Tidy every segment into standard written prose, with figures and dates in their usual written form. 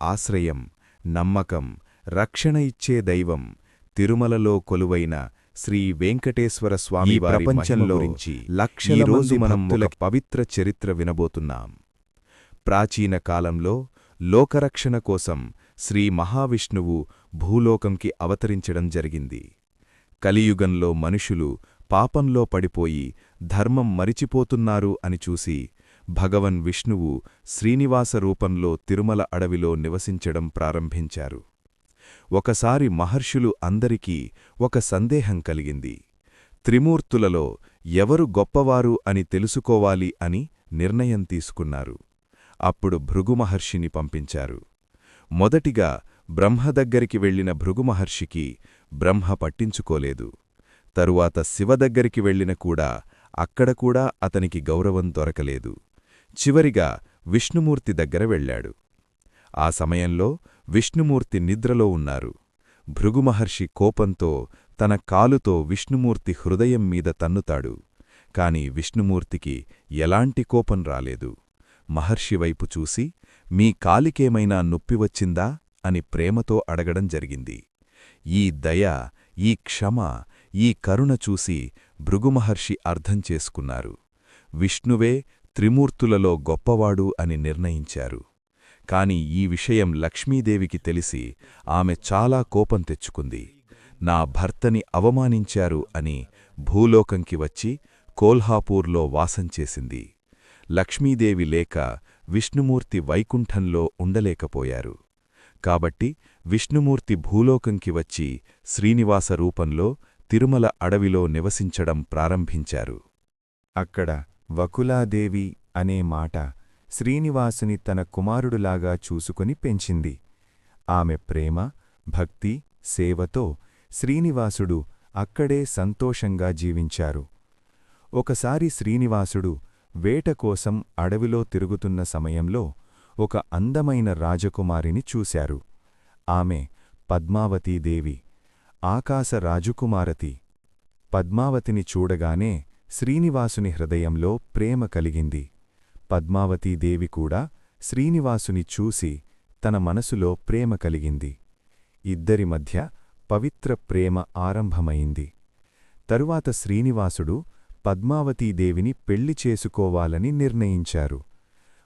ఆశ్రయం, నమ్మకం, రక్షణ ఇచ్చే దైవం తిరుమలలో కొలువైన శ్రీ వెంకటేశ్వర స్వామి ప్రపంచంలో లక్షల మంది భక్తుల పవిత్ర చరిత్ర వినబోతున్నాం. ప్రాచీన కాలంలో లోకరక్షణ కోసం శ్రీ మహావిష్ణువు భూలోకంకి అవతరించడం జరిగింది. కలియుగంలో మనుషులు పాపంలో పడిపోయి ధర్మం మరిచిపోతున్నారు అని చూసి భగవన్ విష్ణువు శ్రీనివాస రూపంలో తిరుమల అడవిలో నివసించడం ప్రారంభించారు. ఒకసారి మహర్షులు అందరికీ ఒక సందేహం కలిగింది. త్రిమూర్తులలో ఎవరు గొప్పవారు అని తెలుసుకోవాలి అని నిర్ణయం తీసుకున్నారు. అప్పుడు భృగుమహర్షిని పంపించారు. మొదటిగా బ్రహ్మ దగ్గరికి వెళ్లిన భృగుమహర్షికి బ్రహ్మ పట్టించుకోలేదు. తరువాత శివ దగ్గరికి వెళ్లిన కూడా అక్కడ అతనికి గౌరవం దొరకలేదు. చివరిగా విష్ణుమూర్తి దగ్గర వెళ్లాడు. ఆ సమయంలో విష్ణుమూర్తి నిద్రలో ఉన్నారు. భృగుమహర్షి కోపంతో తన కాలుతో విష్ణుమూర్తి హృదయం మీద తన్నుతాడు. కాని విష్ణుమూర్తికి ఎలాంటి కోపం రాలేదు. మహర్షివైపు చూసి, మీ కాలికేమైనా నొప్పివచ్చిందా అని ప్రేమతో అడగడం జరిగింది. ఈ దయ, ఈ క్షమ, ఈ కరుణ చూసి భృగుమహర్షి అర్థం చేసుకున్నారు. విష్ణువే త్రిమూర్తులలో గొప్పవాడు అని నిర్ణయించారు. కాని ఈ విషయం లక్ష్మీదేవికి తెలిసి ఆమె చాలా కోపం తెచ్చుకుంది. నా భర్తని అవమానించారు అని భూలోకంకి వచ్చి కోల్హాపూర్లో వాసం చేసింది. లక్ష్మీదేవి లేక విష్ణుమూర్తి వైకుంఠంలో ఉండలేకపోయారు. కాబట్టి విష్ణుమూర్తి భూలోకంకి వచ్చి శ్రీనివాస రూపంలో తిరుమల అడవిలో నివసించడం ప్రారంభించారు. అక్కడ వకులాదేవి అనే మాట శ్రీనివాసుని తన కుమారుడులాగా చూసుకుని పెంచింది. ఆమె ప్రేమ, భక్తి, సేవతో శ్రీనివాసుడు అక్కడే సంతోషంగా జీవించారు. ఒకసారి శ్రీనివాసుడు వేట కోసం అడవిలో తిరుగుతున్న సమయంలో ఒక అందమైన రాజకుమారిని చూశారు. ఆమె పద్మావతీదేవి, ఆకాశ రాజకుమారతి. పద్మావతిని చూడగానే శ్రీనివాసుని హృదయంలో ప్రేమ కలిగింది. పద్మావతీదేవి కూడా శ్రీనివాసుని చూసి తన మనసులో ప్రేమ కలిగింది. ఇద్దరి మధ్య పవిత్ర ప్రేమ ఆరంభమైంది. తరువాత శ్రీనివాసుడు పద్మావతీదేవిని పెళ్లి చేసుకోవాలని నిర్ణయించారు.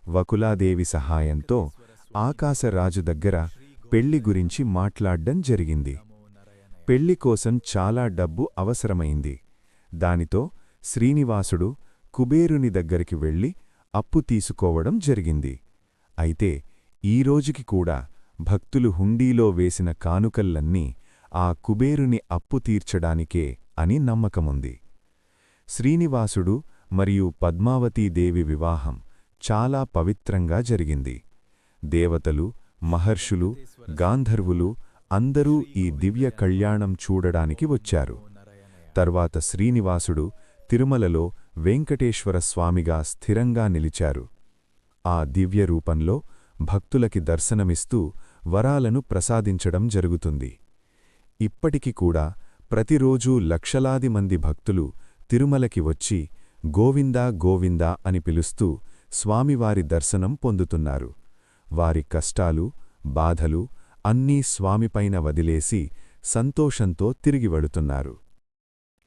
వకులాదేవి సహాయంతో ఆకాశరాజు దగ్గర పెళ్లి గురించి మాట్లాడ్డం జరిగింది. పెళ్లి కోసం చాలా డబ్బు అవసరమైంది. దానితో శ్రీనివాసుడు కుబేరుని దగ్గరికి వెళ్లి అప్పు తీసుకోవడం జరిగింది. అయితే ఈ రోజుకి కూడా భక్తులు హుండీలో వేసిన కానుకల్లన్నీ ఆ కుబేరుని అప్పు తీర్చడానికే అని నమ్మకముంది. శ్రీనివాసుడు మరియు పద్మావతీదేవి వివాహం చాలా పవిత్రంగా జరిగింది. దేవతలు, మహర్షులు, గాంధర్వులు అందరూ ఈ దివ్య కళ్యాణం చూడడానికి వచ్చారు. తర్వాత శ్రీనివాసుడు తిరుమలలో వెంకటేశ్వర స్వామిగా స్థిరంగా నిలిచారు. ఆ దివ్య రూపంలో భక్తులకి దర్శనమిస్తూ వరాలను ప్రసాదించడం జరుగుతుంది. ఇప్పటికి కూడా ప్రతిరోజూ లక్షలాది మంది భక్తులు తిరుమలకి వచ్చి గోవిందా గోవిందా అని పిలుస్తూ స్వామివారి దర్శనం పొందుతున్నారు. వారి కష్టాలు, బాధలు అన్నీ స్వామిపైన వదిలేసి సంతోషంతో తిరిగి వెళుతున్నారు.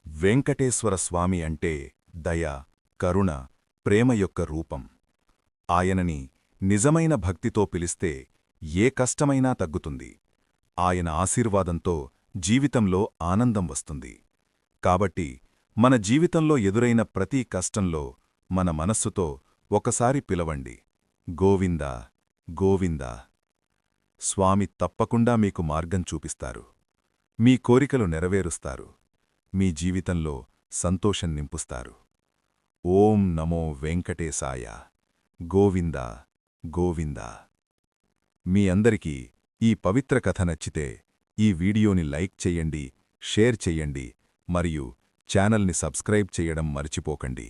వెంకటేశ్వర స్వామి అంటే దయ, కరుణ, ప్రేమ యొక్క రూపం. ఆయనని నిజమైన భక్తితో పిలిస్తే ఏ కష్టమైనా తగ్గుతుంది. ఆయన ఆశీర్వాదంతో జీవితంలో ఆనందం వస్తుంది. కాబట్టి మన జీవితంలో ఎదురైన ప్రతి కష్టంలో మన మనస్సుతో ఒకసారి పిలవండి, గోవిందా గోవిందా. స్వామి తప్పకుండా మీకు మార్గం చూపిస్తారు. మీ కోరికలు నెరవేరుస్తారు. మీ జీవితంలో సంతోషం నింపుస్తారు. ఓం నమో వెంకటేశాయ. గోవిందా గోవిందా. మీ అందరికీ ఈ పవిత్ర కథ నచ్చితే ఈ వీడియోని లైక్ చెయ్యండి, షేర్ చెయ్యండి మరియు ఛానల్ని సబ్స్క్రైబ్ చెయ్యడం మర్చిపోకండి.